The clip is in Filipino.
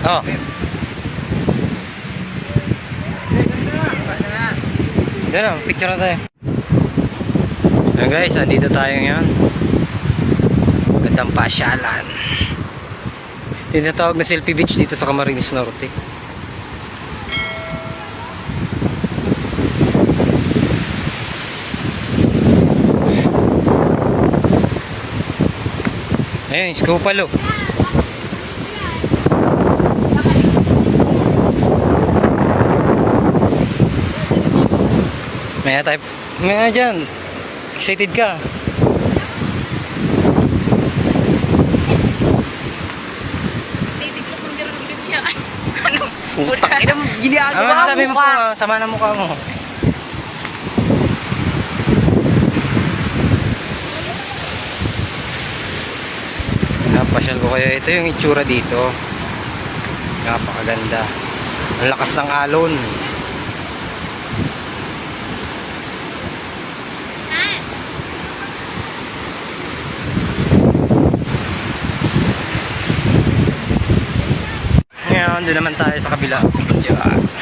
Oh. Yan o, picture na tayo. Ayan guys, nandito tayo ngayon. Magandang pasyalan. Tinatawag na selfie beach dito sa Camarines Norte. Ayun, Skupalo. Maya tayo. Maya dyan. Excited ka. Putang ina mo, ginagawa Ano sabi mo po, sama na mukha mo. Napasyal ko kayo. Ito yung itsura dito. Napakaganda. Ang lakas ng alon. Ngayon, doon naman tayo sa kabila. Diyan.